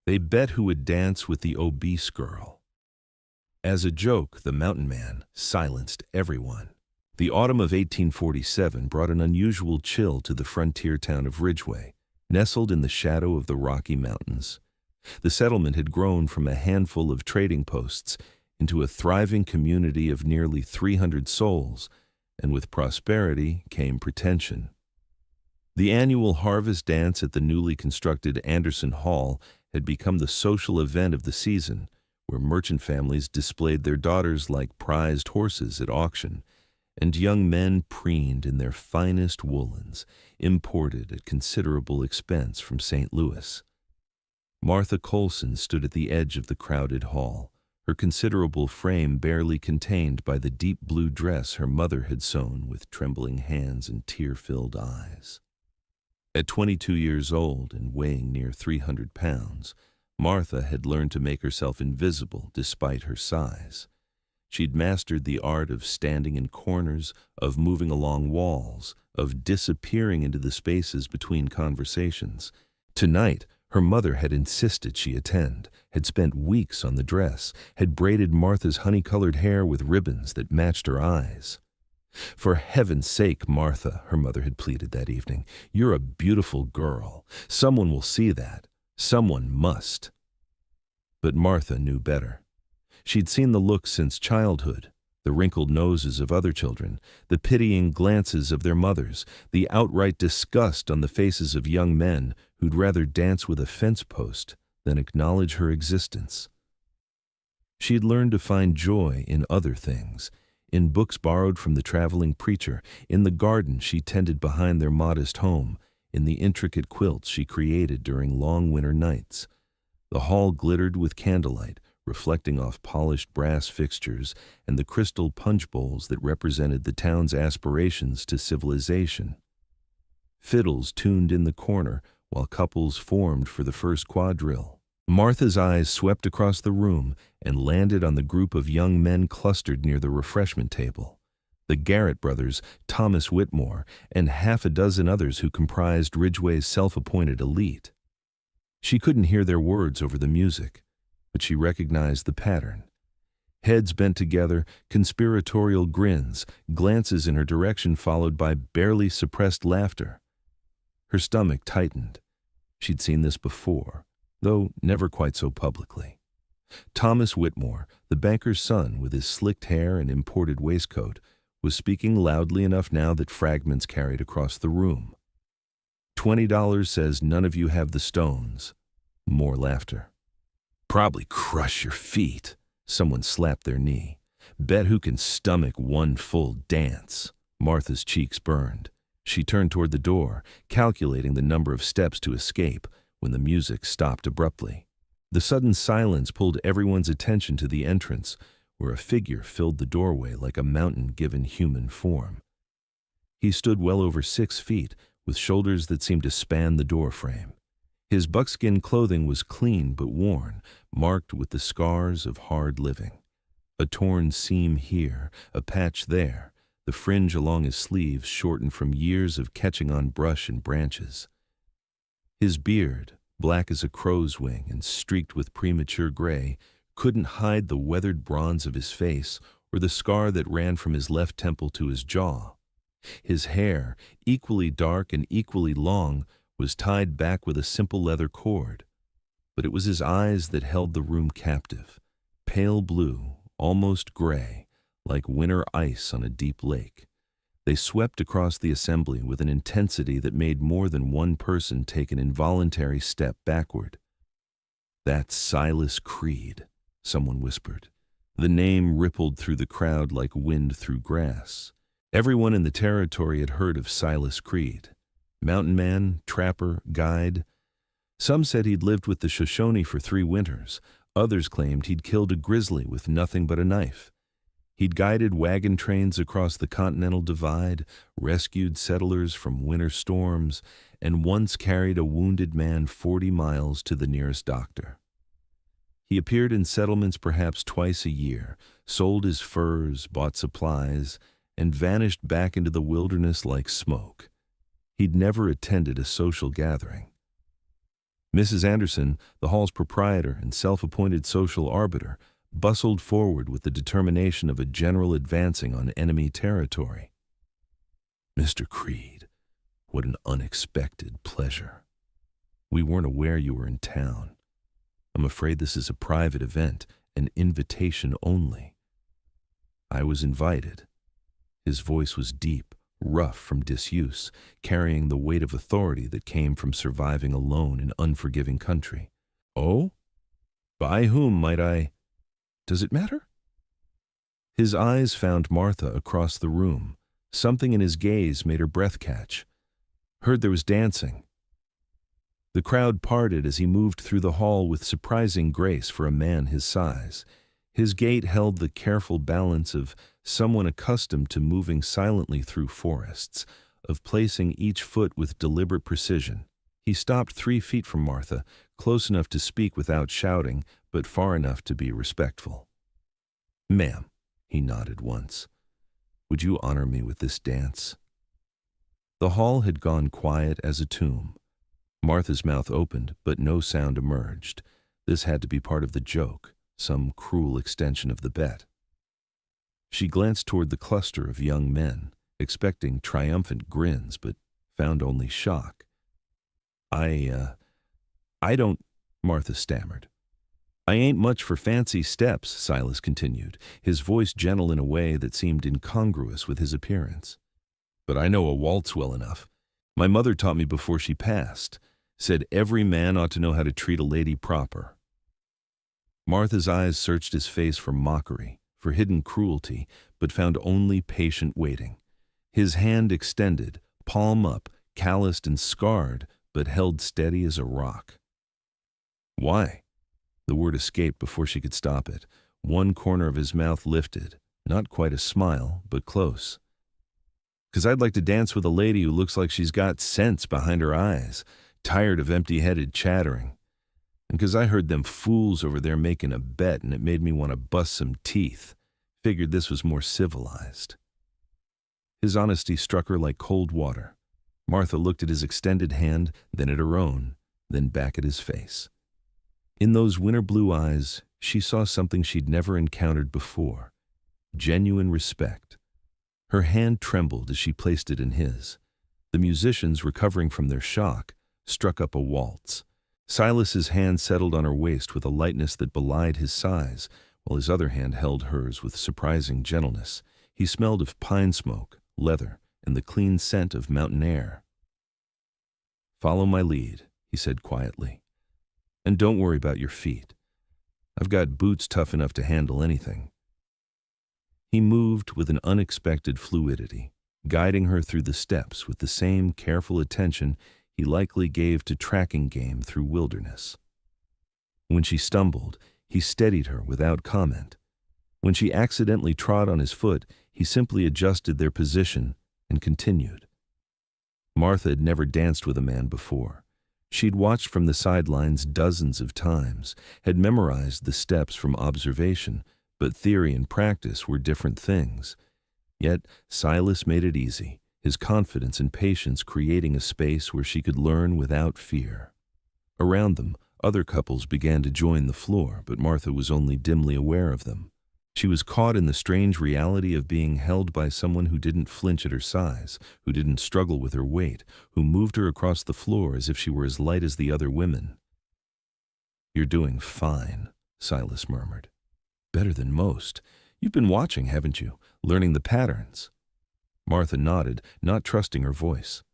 They bet who would dance with the obese girl. As a joke, the mountain man silenced everyone. The autumn of 1847 brought an unusual chill to the frontier town of Ridgway, nestled in the shadow of the Rocky Mountains. The settlement had grown from a handful of trading posts into a thriving community of nearly 300 souls, and with prosperity came pretension. The annual harvest dance at the newly constructed Anderson Hall had become the social event of the season, where merchant families displayed their daughters like prized horses at auction, and young men preened in their finest woolens, imported at considerable expense from St. Louis. Martha Colson stood at the edge of the crowded hall, her considerable frame barely contained by the deep blue dress her mother had sewn with trembling hands and tear-filled eyes. At 22 years old and weighing near 300 pounds, Martha had learned to make herself invisible despite her size. She'd mastered the art of standing in corners, of moving along walls, of disappearing into the spaces between conversations. Tonight, her mother had insisted she attend, had spent weeks on the dress, had braided Martha's honey-colored hair with ribbons that matched her eyes. "For heaven's sake, Martha," her mother had pleaded that evening, "you're a beautiful girl. Someone will see that. Someone must." But Martha knew better. She'd seen the looks since childhood, the wrinkled noses of other children, the pitying glances of their mothers, the outright disgust on the faces of young men who'd rather dance with a fence post than acknowledge her existence. She'd learned to find joy in other things, in books borrowed from the traveling preacher, in the garden she tended behind their modest home, in the intricate quilts she created during long winter nights. The hall glittered with candlelight, reflecting off polished brass fixtures and the crystal punch bowls that represented the town's aspirations to civilization. Fiddles tuned in the corner while couples formed for the first quadrille. Martha's eyes swept across the room and landed on the group of young men clustered near the refreshment table. The Garrett brothers, Thomas Whitmore, and half a dozen others who comprised Ridgway's self-appointed elite. She couldn't hear their words over the music, but she recognized the pattern. Heads bent together, conspiratorial grins, glances in her direction followed by barely suppressed laughter. Her stomach tightened. She'd seen this before, though never quite so publicly. Thomas Whitmore, the banker's son with his slicked hair and imported waistcoat, was speaking loudly enough now that fragments carried across the room. $20 says none of you have the stones. More laughter. Probably crush your feet. Someone slapped their knee. Bet who can stomach one full dance. Martha's cheeks burned. She turned toward the door, calculating the number of steps to escape, when the music stopped abruptly. The sudden silence pulled everyone's attention to the entrance, where a figure filled the doorway like a mountain-given human form. He stood well over 6 feet, with shoulders that seemed to span the doorframe. His buckskin clothing was clean but worn, marked with the scars of hard living. A torn seam here, a patch there, the fringe along his sleeves shortened from years of catching on brush and branches. His beard, black as a crow's wing and streaked with premature gray, couldn't hide the weathered bronze of his face or the scar that ran from his left temple to his jaw. His hair, equally dark and equally long, was tied back with a simple leather cord. But it was his eyes that held the room captive, pale blue, almost gray, like winter ice on a deep lake. They swept across the assembly with an intensity that made more than one person take an involuntary step backward. "That's Silas Creed," someone whispered. The name rippled through the crowd like wind through grass. Everyone in the territory had heard of Silas Creed. Mountain man, trapper, guide. Some said he'd lived with the Shoshone for 3 winters. Others claimed he'd killed a grizzly with nothing but a knife. He'd guided wagon trains across the Continental Divide, rescued settlers from winter storms, and once carried a wounded man 40 miles to the nearest doctor. He appeared in settlements perhaps twice a year, sold his furs, bought supplies, and vanished back into the wilderness like smoke. He'd never attended a social gathering. Mrs. Anderson, the hall's proprietor and self-appointed social arbiter, bustled forward with the determination of a general advancing on enemy territory. "Mr. Creed, what an unexpected pleasure. We weren't aware you were in town. I'm afraid this is a private event, an invitation only." I was invited. His voice was deep, rough from disuse, carrying the weight of authority that came from surviving alone in unforgiving country. "Oh? By whom, might I? Does it matter?" His eyes found Martha across the room. Something in his gaze made her breath catch. "Heard there was dancing." The crowd parted as he moved through the hall with surprising grace for a man his size. His gait held the careful balance of someone accustomed to moving silently through forests, of placing each foot with deliberate precision. He stopped 3 feet from Martha, close enough to speak without shouting, but far enough to be respectful. "Ma'am," he nodded once, "would you honor me with this dance?" The hall had gone quiet as a tomb. Martha's mouth opened, but no sound emerged. This had to be part of the joke, some cruel extension of the bet. She glanced toward the cluster of young men, expecting triumphant grins, but found only shock. I don't," Martha stammered. "I ain't much for fancy steps," Silas continued, his voice gentle in a way that seemed incongruous with his appearance. "But I know a waltz well enough. My mother taught me before she passed. Said every man ought to know how to treat a lady proper." Martha's eyes searched his face for mockery, for hidden cruelty, but found only patient waiting. His hand extended, palm up, calloused and scarred, but held steady as a rock. "Why?" The word escaped before she could stop it. One corner of his mouth lifted, not quite a smile, but close. "'Cause I'd like to dance with a lady who looks like she's got sense behind her eyes, tired of empty-headed chattering. And 'cause I heard them fools over there making a bet and it made me want to bust some teeth. Figured this was more civilized." His honesty struck her like cold water. Martha looked at his extended hand, then at her own, then back at his face. In those winter blue eyes, she saw something she'd never encountered before: genuine respect. Her hand trembled as she placed it in his. The musicians, recovering from their shock, struck up a waltz. Silas's hand settled on her waist with a lightness that belied his size, while his other hand held hers with surprising gentleness. He smelled of pine smoke, leather, and the clean scent of mountain air. "Follow my lead," he said quietly. "And don't worry about your feet. I've got boots tough enough to handle anything." He moved with an unexpected fluidity, guiding her through the steps with the same careful attention he likely gave to tracking game through wilderness. When she stumbled, he steadied her without comment. When she accidentally trod on his foot, he simply adjusted their position and continued. Martha had never danced with a man before. She'd watched from the sidelines dozens of times, had memorized the steps from observation, but theory and practice were different things. Yet Silas made it easy, his confidence and patience creating a space where she could learn without fear. Around them, other couples began to join the floor, but Martha was only dimly aware of them. She was caught in the strange reality of being held by someone who didn't flinch at her size, who didn't struggle with her weight, who moved her across the floor as if she were as light as the other women. "You're doing fine," Silas murmured. "Better than most. You've been watching, haven't you? Learning the patterns." Martha nodded, not trusting her voice.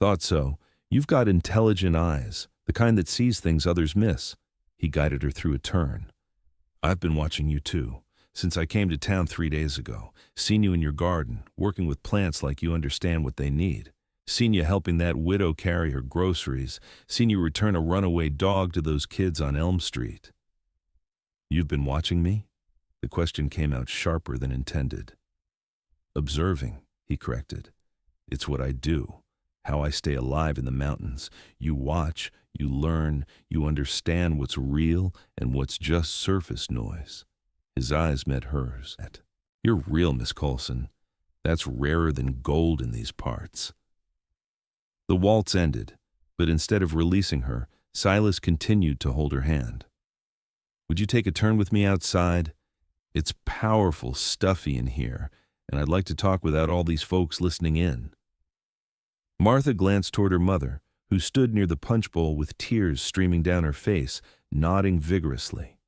"Thought so. You've got intelligent eyes, the kind that sees things others miss." He guided her through a turn. "I've been watching you too, since I came to town 3 days ago. Seen you in your garden, working with plants like you understand what they need. Seen you helping that widow carry her groceries. Seen you return a runaway dog to those kids on Elm Street." "You've been watching me?" The question came out sharper than intended. "Observing," he corrected. "It's what I do, how I stay alive in the mountains. You watch, you learn, you understand what's real and what's just surface noise." His eyes met hers. "You're real, Miss Coulson. That's rarer than gold in these parts." The waltz ended, but instead of releasing her, Silas continued to hold her hand. Would you take a turn with me outside? It's powerful stuffy in here, and I'd like to talk without all these folks listening in. Martha glanced toward her mother, who stood near the punch bowl with tears streaming down her face, nodding vigorously.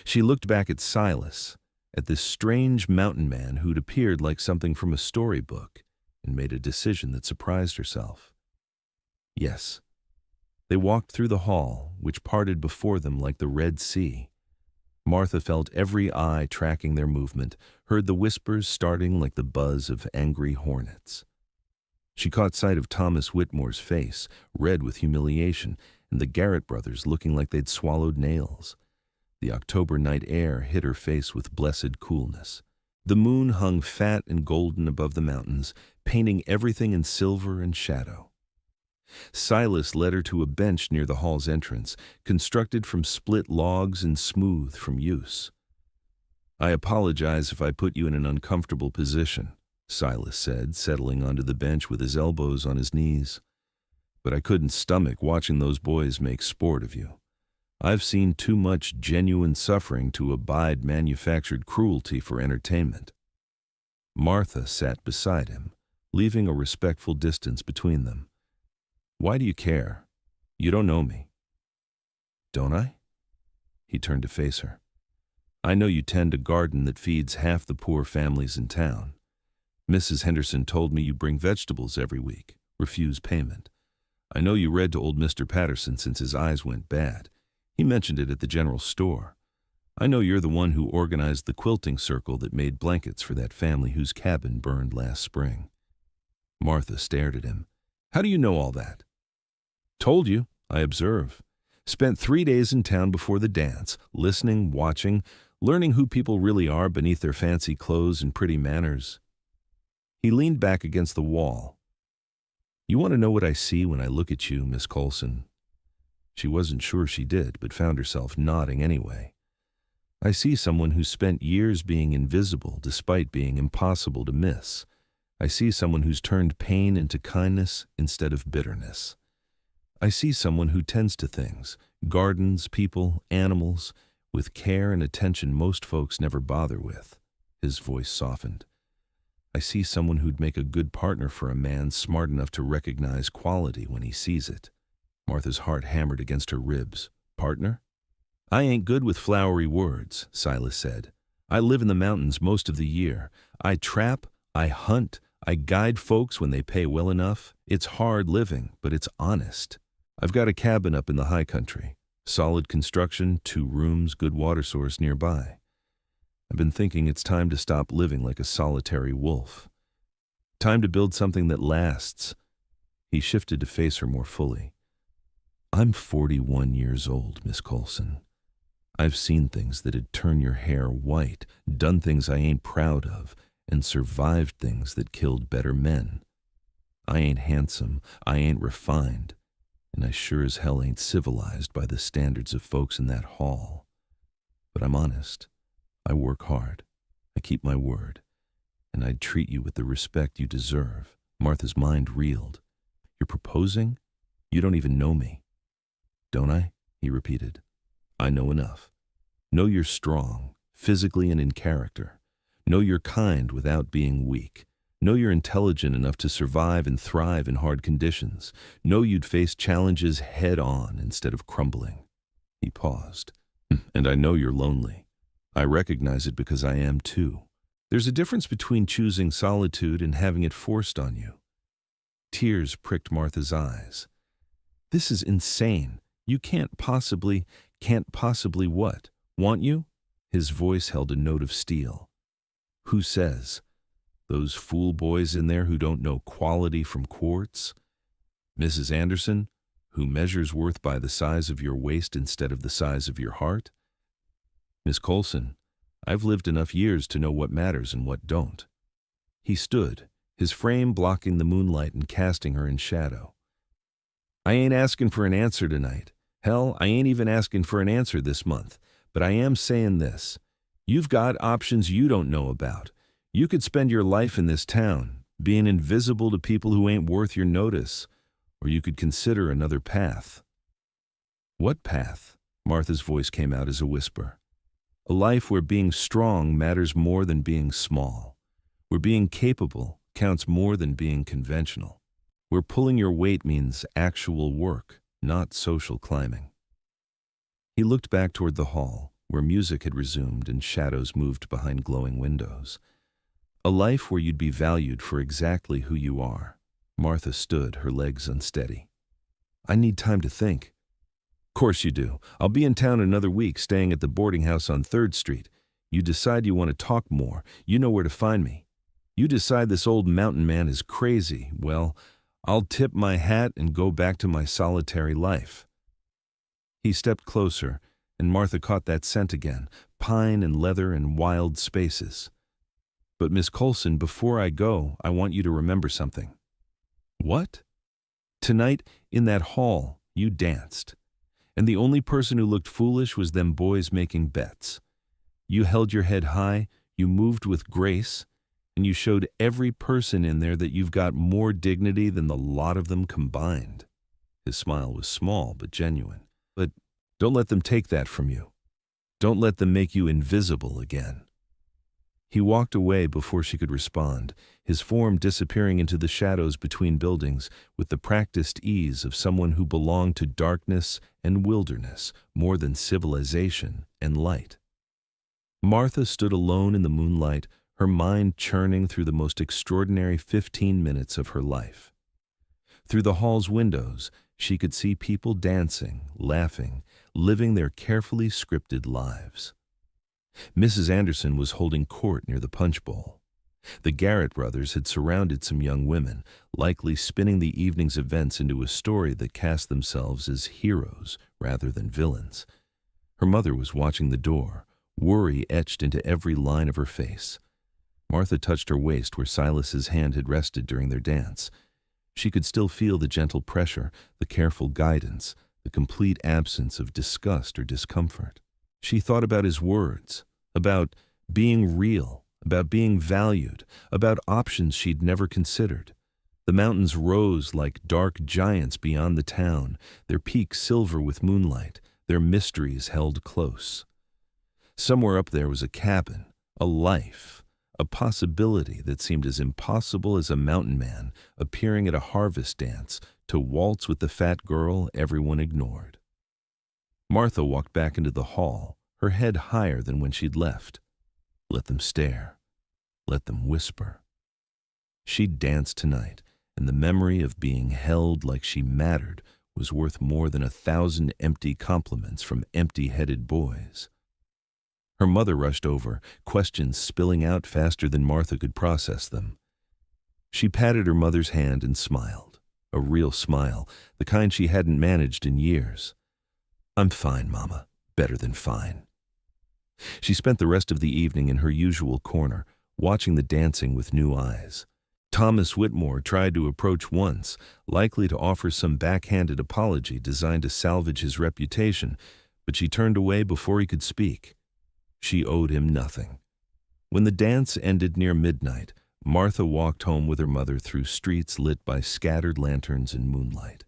She looked back at Silas, at this strange mountain man who'd appeared like something from a storybook, and made a decision that surprised herself. Yes. They walked through the hall, which parted before them like the Red Sea. Martha felt every eye tracking their movement, heard the whispers starting like the buzz of angry hornets. She caught sight of Thomas Whitmore's face, red with humiliation, and the Garrett brothers looking like they'd swallowed nails. The October night air hit her face with blessed coolness. The moon hung fat and golden above the mountains, painting everything in silver and shadow. Silas led her to a bench near the hall's entrance, constructed from split logs and smooth from use. I apologize if I put you in an uncomfortable position, Silas said, settling onto the bench with his elbows on his knees. But I couldn't stomach watching those boys make sport of you. I've seen too much genuine suffering to abide manufactured cruelty for entertainment. Martha sat beside him, leaving a respectful distance between them. Why do you care? You don't know me. Don't I? He turned to face her. I know you tend a garden that feeds half the poor families in town. Mrs. Henderson told me you bring vegetables every week, refuse payment. I know you read to old Mr. Patterson since his eyes went bad. He mentioned it at the general store. I know you're the one who organized the quilting circle that made blankets for that family whose cabin burned last spring. Martha stared at him. How do you know all that? Told you, I observe. Spent 3 days in town before the dance, listening, watching, learning who people really are beneath their fancy clothes and pretty manners. He leaned back against the wall. You want to know what I see when I look at you, Miss Colson? She wasn't sure she did, but found herself nodding anyway. I see someone who spent years being invisible despite being impossible to miss. I see someone who's turned pain into kindness instead of bitterness. I see someone who tends to things, gardens, people, animals, with care and attention most folks never bother with. His voice softened. I see someone who'd make a good partner for a man smart enough to recognize quality when he sees it. Martha's heart hammered against her ribs. Partner? I ain't good with flowery words, Silas said. I live in the mountains most of the year. I trap, I hunt, I guide folks when they pay well enough. It's hard living, but it's honest. I've got a cabin up in the high country. Solid construction, 2 rooms, good water source nearby. I've been thinking it's time to stop living like a solitary wolf. Time to build something that lasts. He shifted to face her more fully. I'm 41 years old, Miss Colson. I've seen things that'd turn your hair white, done things I ain't proud of, and survived things that killed better men. I ain't handsome, I ain't refined, and I sure as hell ain't civilized by the standards of folks in that hall. But I'm honest. I work hard. I keep my word. And I'd treat you with the respect you deserve. Martha's mind reeled. You're proposing? You don't even know me. Don't I? He repeated. I know enough. Know you're strong, physically and in character. Know you're kind without being weak. Know you're intelligent enough to survive and thrive in hard conditions. Know you'd face challenges head on instead of crumbling. He paused. And I know you're lonely. I recognize it because I am too. There's a difference between choosing solitude and having it forced on you. Tears pricked Martha's eyes. This is insane. You can't possibly what? Want you? His voice held a note of steel. Who says? Those fool boys in there who don't know quality from quartz? Mrs. Anderson, who measures worth by the size of your waist instead of the size of your heart? Miss Colson, I've lived enough years to know what matters and what don't. He stood, his frame blocking the moonlight and casting her in shadow. I ain't asking for an answer tonight. Hell, I ain't even asking for an answer this month. But I am saying this. You've got options you don't know about. You could spend your life in this town, being invisible to people who ain't worth your notice, or you could consider another path. What path? Martha's voice came out as a whisper. A life where being strong matters more than being small. Where being capable counts more than being conventional. Where pulling your weight means actual work, not social climbing. He looked back toward the hall, where music had resumed and shadows moved behind glowing windows. A life where you'd be valued for exactly who you are. Martha stood, her legs unsteady. I need time to think. Course you do. I'll be in town another week, staying at the boarding house on 3rd Street. You decide you want to talk more, you know where to find me. You decide this old mountain man is crazy, well, I'll tip my hat and go back to my solitary life. He stepped closer, and Martha caught that scent again, pine and leather and wild spaces. But Miss Coulson, before I go, I want you to remember something. What? Tonight, in that hall, you danced. And the only person who looked foolish was them boys making bets. You held your head high, you moved with grace, and you showed every person in there that you've got more dignity than the lot of them combined. His smile was small but genuine. But don't let them take that from you. Don't let them make you invisible again. He walked away before she could respond, his form disappearing into the shadows between buildings with the practiced ease of someone who belonged to darkness and wilderness more than civilization and light. Martha stood alone in the moonlight, her mind churning through the most extraordinary 15 minutes of her life. Through the hall's windows, she could see people dancing, laughing, living their carefully scripted lives. Mrs. Anderson was holding court near the punch bowl. The Garrett brothers had surrounded some young women, likely spinning the evening's events into a story that cast themselves as heroes rather than villains. Her mother was watching the door, worry etched into every line of her face. Martha touched her waist where Silas's hand had rested during their dance. She could still feel the gentle pressure, the careful guidance, the complete absence of disgust or discomfort. She thought about his words, about being real, about being valued, about options she'd never considered. The mountains rose like dark giants beyond the town, their peaks silver with moonlight, their mysteries held close. Somewhere up there was a cabin, a life, a possibility that seemed as impossible as a mountain man appearing at a harvest dance to waltz with the fat girl everyone ignored. Martha walked back into the hall, her head higher than when she'd left. Let them stare. Let them whisper. She'd dance tonight, and the memory of being held like she mattered was worth more than 1,000 empty compliments from empty-headed boys. Her mother rushed over, questions spilling out faster than Martha could process them. She patted her mother's hand and smiled, a real smile, the kind she hadn't managed in years. I'm fine, Mama, better than fine. She spent the rest of the evening in her usual corner, watching the dancing with new eyes. Thomas Whitmore tried to approach once, likely to offer some backhanded apology designed to salvage his reputation, but she turned away before he could speak. She owed him nothing. When the dance ended near midnight, Martha walked home with her mother through streets lit by scattered lanterns and moonlight.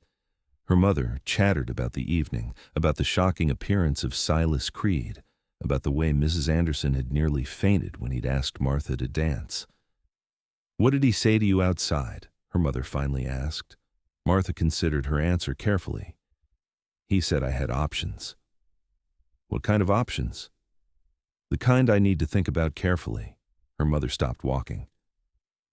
Her mother chattered about the evening, about the shocking appearance of Silas Creed, about the way Mrs. Anderson had nearly fainted when he'd asked Martha to dance. What did he say to you outside? Her mother finally asked. Martha considered her answer carefully. He said I had options. What kind of options? The kind I need to think about carefully. Her mother stopped walking.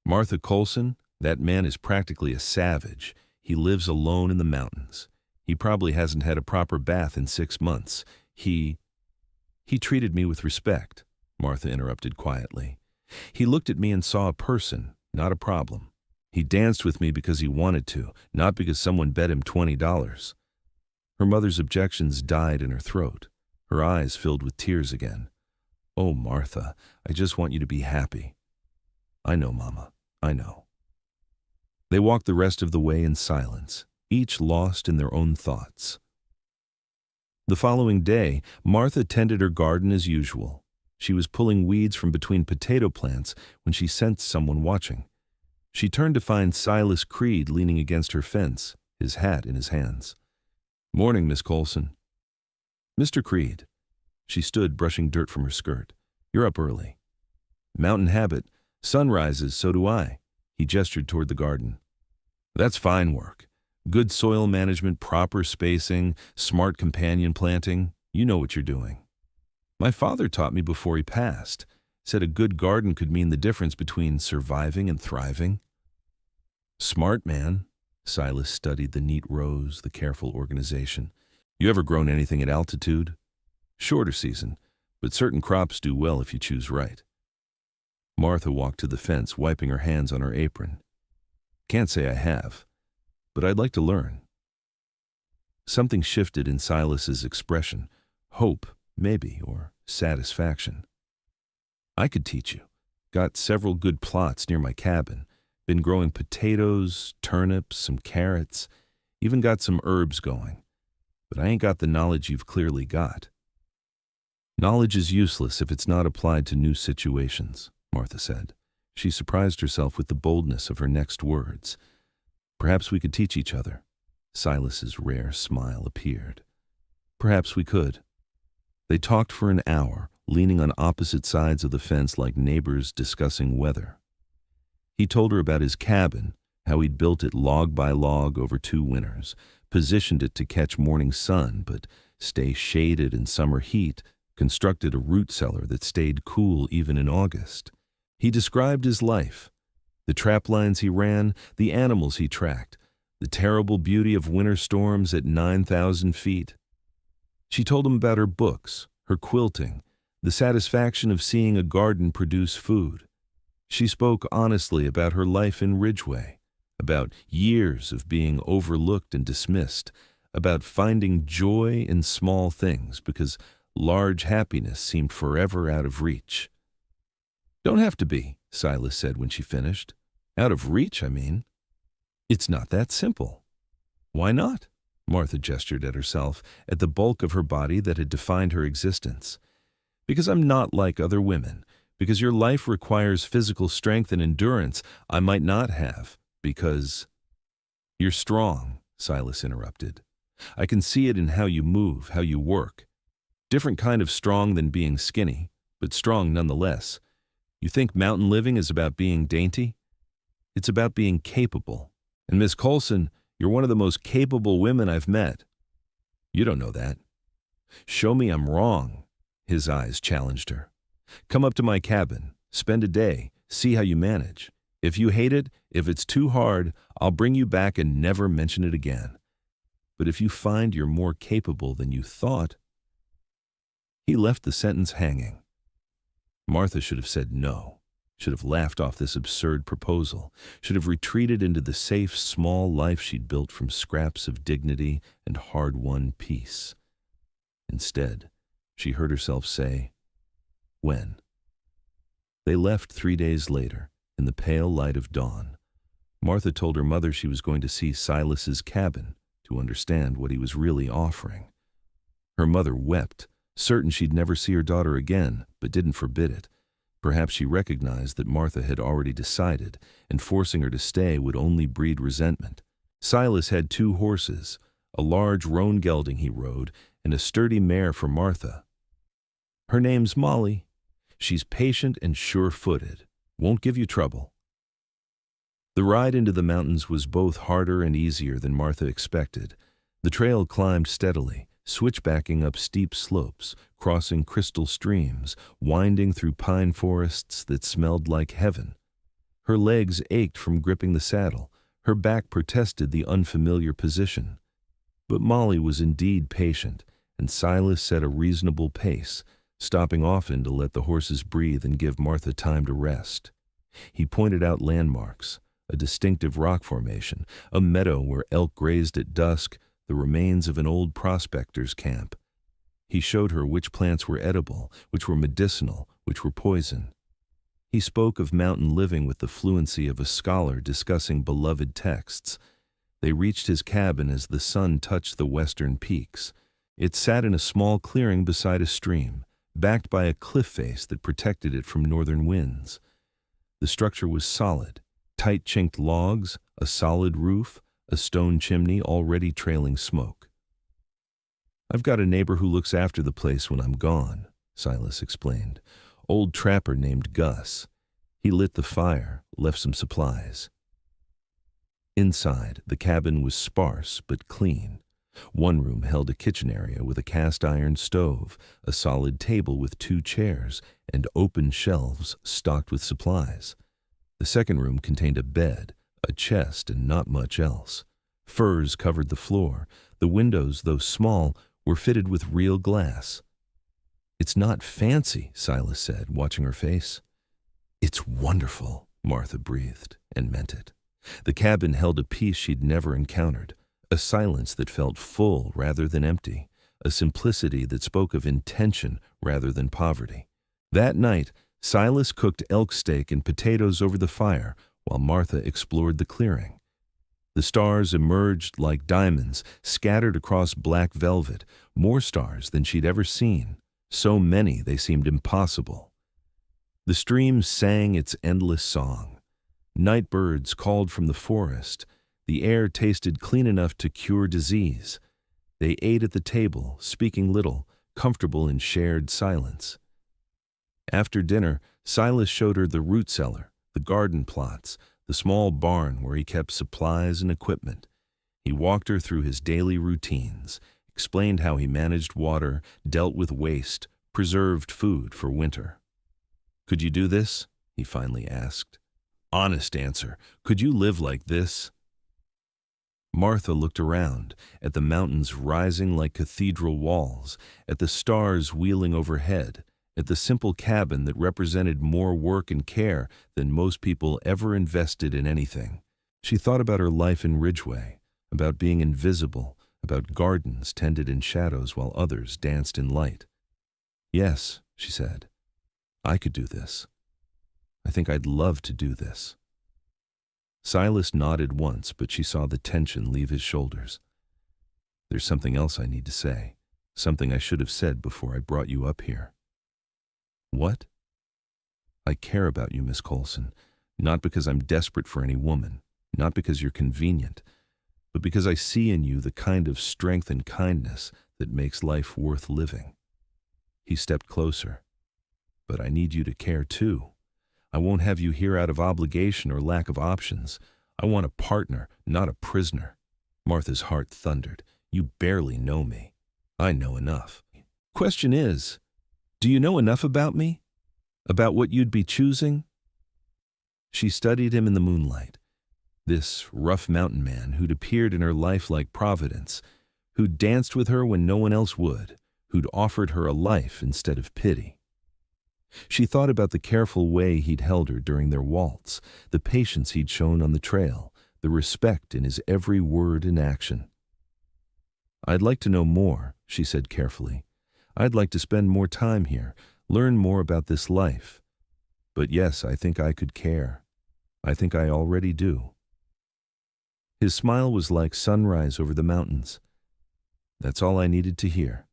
Martha Coulson, that man is practically a savage. He lives alone in the mountains. He probably hasn't had a proper bath in 6 months. He treated me with respect, Martha interrupted quietly. He looked at me and saw a person, not a problem. He danced with me because he wanted to, not because someone bet him $20. Her mother's objections died in her throat. Her eyes filled with tears again. Oh, Martha, I just want you to be happy. I know, Mama, I know. They walked the rest of the way in silence, each lost in their own thoughts. The following day, Martha tended her garden as usual. She was pulling weeds from between potato plants when she sensed someone watching. She turned to find Silas Creed leaning against her fence, his hat in his hands. Morning, Miss Coulson. Mr. Creed. She stood, brushing dirt from her skirt. You're up early. Mountain habit. Sun rises, so do I. He gestured toward the garden. That's fine work. Good soil management, proper spacing, smart companion planting. You know what you're doing. My father taught me before he passed. Said a good garden could mean the difference between surviving and thriving. Smart man. Silas studied the neat rows, the careful organization. You ever grown anything at altitude? Shorter season, but certain crops do well if you choose right. Martha walked to the fence, wiping her hands on her apron. Can't say I have, but I'd like to learn. Something shifted in Silas's expression. Hope, maybe, or satisfaction. I could teach you. Got several good plots near my cabin. Been growing potatoes, turnips, some carrots. Even got some herbs going. But I ain't got the knowledge you've clearly got. Knowledge is useless if it's not applied to new situations, Martha said. She surprised herself with the boldness of her next words. Perhaps we could teach each other. Silas's rare smile appeared. Perhaps we could. They talked for an hour, leaning on opposite sides of the fence like neighbors discussing weather. He told her about his cabin, how he'd built it log by log over 2 winters, positioned it to catch morning sun but stay shaded in summer heat, constructed a root cellar that stayed cool even in August. He described his life, the trap lines he ran, the animals he tracked, the terrible beauty of winter storms at 9,000 feet. She told him about her books, her quilting, the satisfaction of seeing a garden produce food. She spoke honestly about her life in Ridgeway, about years of being overlooked and dismissed, about finding joy in small things because large happiness seemed forever out of reach. Don't have to be, Silas said when she finished. Out of reach, I mean. It's not that simple. Why not? Martha gestured at herself, at the bulk of her body that had defined her existence. Because I'm not like other women. Because your life requires physical strength and endurance I might not have. Because... You're strong, Silas interrupted. I can see it in how you move, how you work. Different kind of strong than being skinny, but strong nonetheless. You think mountain living is about being dainty? It's about being capable. And Miss Colson, you're one of the most capable women I've met. You don't know that. Show me I'm wrong, his eyes challenged her. Come up to my cabin, spend a day, see how you manage. If you hate it, if it's too hard, I'll bring you back and never mention it again. But if you find you're more capable than you thought... He left the sentence hanging. Martha should have said no, should have laughed off this absurd proposal, should have retreated into the safe, small life she'd built from scraps of dignity and hard-won peace. Instead, she heard herself say, when? They left 3 days later, in the pale light of dawn. Martha told her mother she was going to see Silas's cabin to understand what he was really offering. Her mother wept, certain she'd never see her daughter again, but didn't forbid it. Perhaps she recognized that Martha had already decided, and forcing her to stay would only breed resentment. Silas had 2 horses, a large roan gelding he rode, and a sturdy mare for Martha. Her name's Molly. She's patient and sure-footed. Won't give you trouble. The ride into the mountains was both harder and easier than Martha expected. The trail climbed steadily, switchbacking up steep slopes, crossing crystal streams, winding through pine forests that smelled like heaven. Her legs ached from gripping the saddle. Her back protested the unfamiliar position. But Molly was indeed patient, and Silas set a reasonable pace, stopping often to let the horses breathe and give Martha time to rest. He pointed out landmarks, a distinctive rock formation, a meadow where elk grazed at dusk, the remains of an old prospector's camp. He showed her which plants were edible, which were medicinal, which were poison. He spoke of mountain living with the fluency of a scholar discussing beloved texts. They reached his cabin as the sun touched the western peaks. It sat in a small clearing beside a stream, backed by a cliff face that protected it from northern winds. The structure was solid, tight-chinked logs, a solid roof, a stone chimney already trailing smoke. I've got a neighbor who looks after the place when I'm gone, Silas explained. Old trapper named Gus. He lit the fire, left some supplies. Inside, the cabin was sparse but clean. One room held a kitchen area with a cast-iron stove, a solid table with 2 chairs, and open shelves stocked with supplies. The second room contained a bed, a chest, and not much else. Furs covered the floor. The windows, though small, were fitted with real glass. "It's not fancy," Silas said, watching her face. "It's wonderful," Martha breathed, and meant it. The cabin held a peace she'd never encountered, a silence that felt full rather than empty, a simplicity that spoke of intention rather than poverty. That night, Silas cooked elk steak and potatoes over the fire while Martha explored the clearing. The stars emerged like diamonds scattered across black velvet, more stars than she'd ever seen, so many they seemed impossible. The stream sang its endless song. Night birds called from the forest. The air tasted clean enough to cure disease. They ate at the table, speaking little, comfortable in shared silence. After dinner, Silas showed her the root cellar, the garden plots, the small barn where he kept supplies and equipment. He walked her through his daily routines, explained how he managed water, dealt with waste, preserved food for winter. "Could you do this?" he finally asked. "Honest answer, could you live like this?" Martha looked around, at the mountains rising like cathedral walls, at the stars wheeling overhead, at the simple cabin that represented more work and care than most people ever invested in anything. She thought about her life in Ridgeway, about being invisible, about gardens tended in shadows while others danced in light. "Yes," she said, "I could do this. I think I'd love to do this." Silas nodded once, but she saw the tension leave his shoulders. "There's something else I need to say, something I should have said before I brought you up here." "What?" "I care about you, Miss Colson, not because I'm desperate for any woman, not because you're convenient, but because I see in you the kind of strength and kindness that makes life worth living." He stepped closer. "But I need you to care too. I won't have you here out of obligation or lack of options. I want a partner, not a prisoner." Martha's heart thundered. "You barely know me. I know enough. Question is, do you know enough about me? About what you'd be choosing?" She studied him in the moonlight. This rough mountain man who'd appeared in her life like Providence, who'd danced with her when no one else would, who'd offered her a life instead of pity. She thought about the careful way he'd held her during their waltz, the patience he'd shown on the trail, the respect in his every word and action. "I'd like to know more," she said carefully. "I'd like to spend more time here, learn more about this life. But yes, I think I could care. I think I already do." His smile was like sunrise over the mountains. That's all I needed to hear.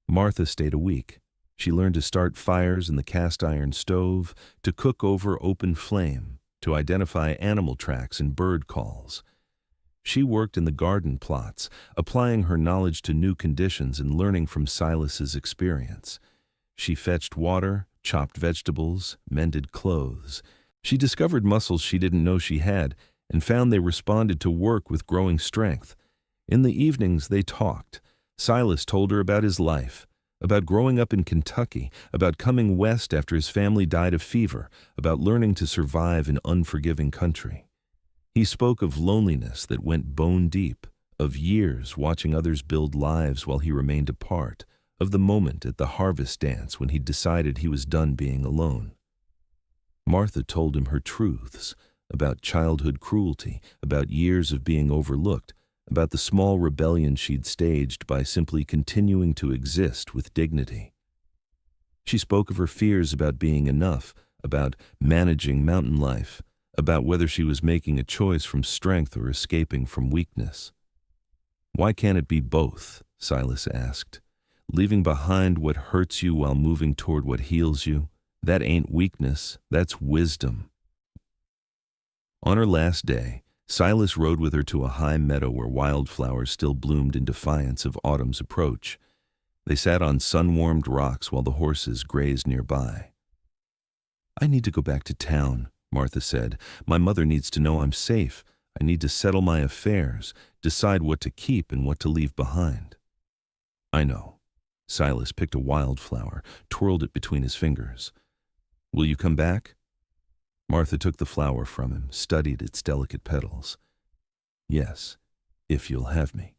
Martha stayed a week. She learned to start fires in the cast-iron stove, to cook over open flame, to identify animal tracks and bird calls. She worked in the garden plots, applying her knowledge to new conditions and learning from Silas's experience. She fetched water, chopped vegetables, mended clothes. She discovered muscles she didn't know she had and found they responded to work with growing strength. In the evenings, they talked. Silas told her about his life, about growing up in Kentucky, about coming west after his family died of fever, about learning to survive in unforgiving country. He spoke of loneliness that went bone deep, of years watching others build lives while he remained apart, of the moment at the harvest dance when he decided he was done being alone. Martha told him her truths, about childhood cruelty, about years of being overlooked, about the small rebellion she'd staged by simply continuing to exist with dignity. She spoke of her fears about being enough, about managing mountain life, about whether she was making a choice from strength or escaping from weakness. "Why can't it be both?" Silas asked. "Leaving behind what hurts you while moving toward what heals you, that ain't weakness, that's wisdom." On her last day, Silas rode with her to a high meadow where wildflowers still bloomed in defiance of autumn's approach. They sat on sun-warmed rocks while the horses grazed nearby. "I need to go back to town," Martha said. "My mother needs to know I'm safe. I need to settle my affairs, decide what to keep and what to leave behind." "I know." Silas picked a wildflower, twirled it between his fingers. "Will you come back?" Martha took the flower from him, studied its delicate petals. "Yes, if you'll have me."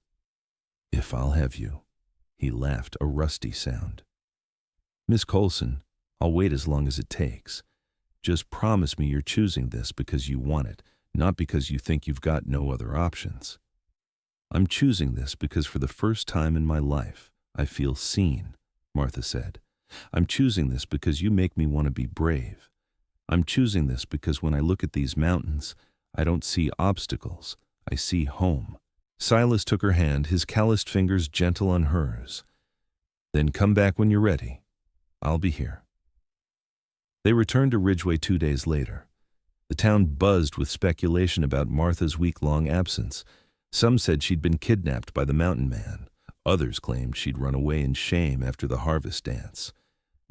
"If I'll have you." He laughed, a rusty sound. "Miss Colson, I'll wait as long as it takes. Just promise me you're choosing this because you want it, not because you think you've got no other options." "I'm choosing this because for the first time in my life, I feel seen," Martha said. "I'm choosing this because you make me want to be brave. I'm choosing this because when I look at these mountains, I don't see obstacles, I see home." Silas took her hand, his calloused fingers gentle on hers. "Then come back when you're ready. I'll be here." They returned to Ridgeway 2 days later. The town buzzed with speculation about Martha's week-long absence. Some said she'd been kidnapped by the mountain man. Others claimed she'd run away in shame after the harvest dance.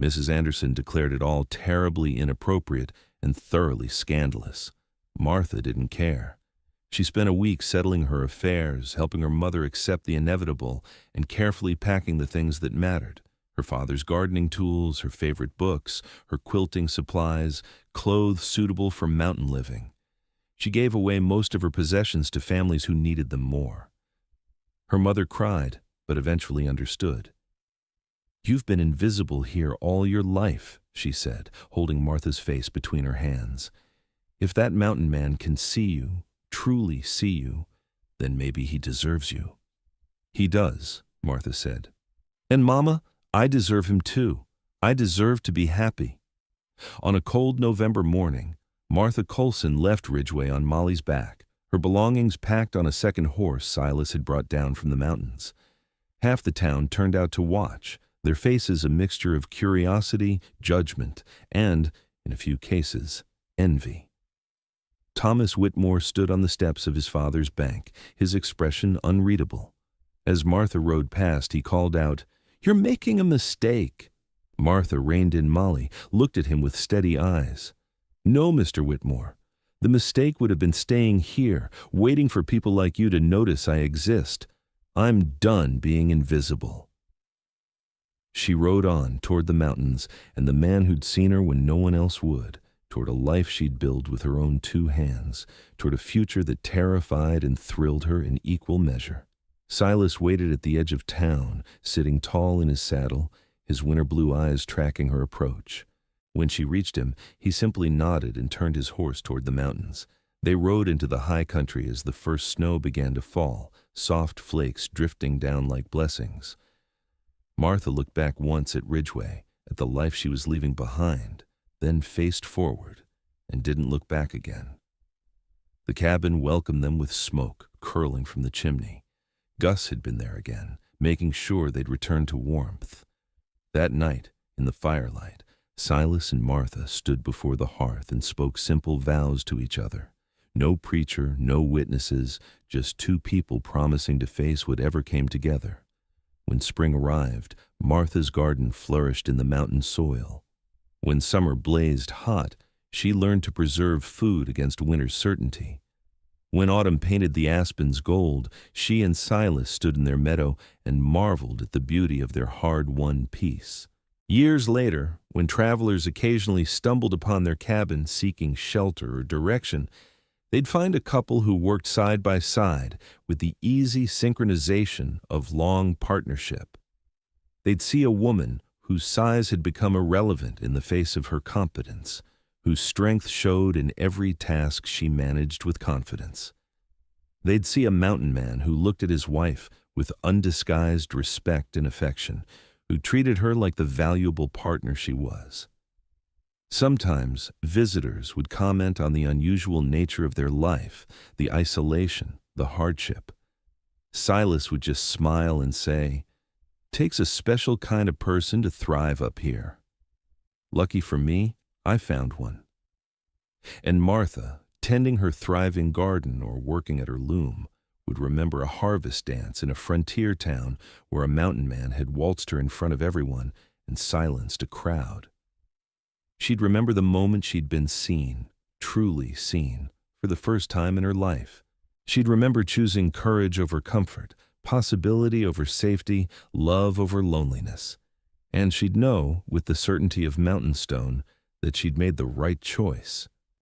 Mrs. Anderson declared it all terribly inappropriate and thoroughly scandalous. Martha didn't care. She spent a week settling her affairs, helping her mother accept the inevitable, and carefully packing the things that mattered: her father's gardening tools, her favorite books, her quilting supplies, clothes suitable for mountain living. She gave away most of her possessions to families who needed them more. Her mother cried, but eventually understood. "You've been invisible here all your life," she said, holding Martha's face between her hands. "If that mountain man can see you, truly see you, then maybe he deserves you." "He does," Martha said. "And Mama, I deserve him too. I deserve to be happy." On a cold November morning, Martha Colson left Ridgeway on Molly's back, her belongings packed on a second horse Silas had brought down from the mountains. Half the town turned out to watch, their faces a mixture of curiosity, judgment, and, in a few cases, envy. Thomas Whitmore stood on the steps of his father's bank, his expression unreadable. As Martha rode past, he called out, "You're making a mistake." Martha reined in Molly, looked at him with steady eyes. "No, Mr. Whitmore. The mistake would have been staying here, waiting for people like you to notice I exist. I'm done being invisible." She rode on toward the mountains and the man who'd seen her when no one else would, toward a life she'd built with her own 2 hands, toward a future that terrified and thrilled her in equal measure. Silas waited at the edge of town, sitting tall in his saddle, his winter blue eyes tracking her approach. When she reached him, he simply nodded and turned his horse toward the mountains. They rode into the high country as the first snow began to fall, soft flakes drifting down like blessings. Martha looked back once at Ridgeway, at the life she was leaving behind, then faced forward and didn't look back again. The cabin welcomed them with smoke curling from the chimney. Gus had been there again, making sure they'd return to warmth. That night, in the firelight, Silas and Martha stood before the hearth and spoke simple vows to each other. No preacher, no witnesses, just 2 people promising to face whatever came together. When spring arrived, Martha's garden flourished in the mountain soil. When summer blazed hot, she learned to preserve food against winter's certainty. When autumn painted the aspens gold, she and Silas stood in their meadow and marveled at the beauty of their hard-won peace. Years later, when travelers occasionally stumbled upon their cabin seeking shelter or direction, they'd find a couple who worked side by side with the easy synchronization of long partnership. They'd see a woman whose size had become irrelevant in the face of her competence, whose strength showed in every task she managed with confidence. They'd see a mountain man who looked at his wife with undisguised respect and affection, who treated her like the valuable partner she was. Sometimes visitors would comment on the unusual nature of their life, the isolation, the hardship. Silas would just smile and say, "Takes a special kind of person to thrive up here. Lucky for me, I found one." And Martha, tending her thriving garden or working at her loom, would remember a harvest dance in a frontier town where a mountain man had waltzed her in front of everyone and silenced a crowd. She'd remember the moment she'd been seen, truly seen, for the first time in her life. She'd remember choosing courage over comfort, possibility over safety, love over loneliness. And she'd know, with the certainty of mountain stone, that she'd made the right choice.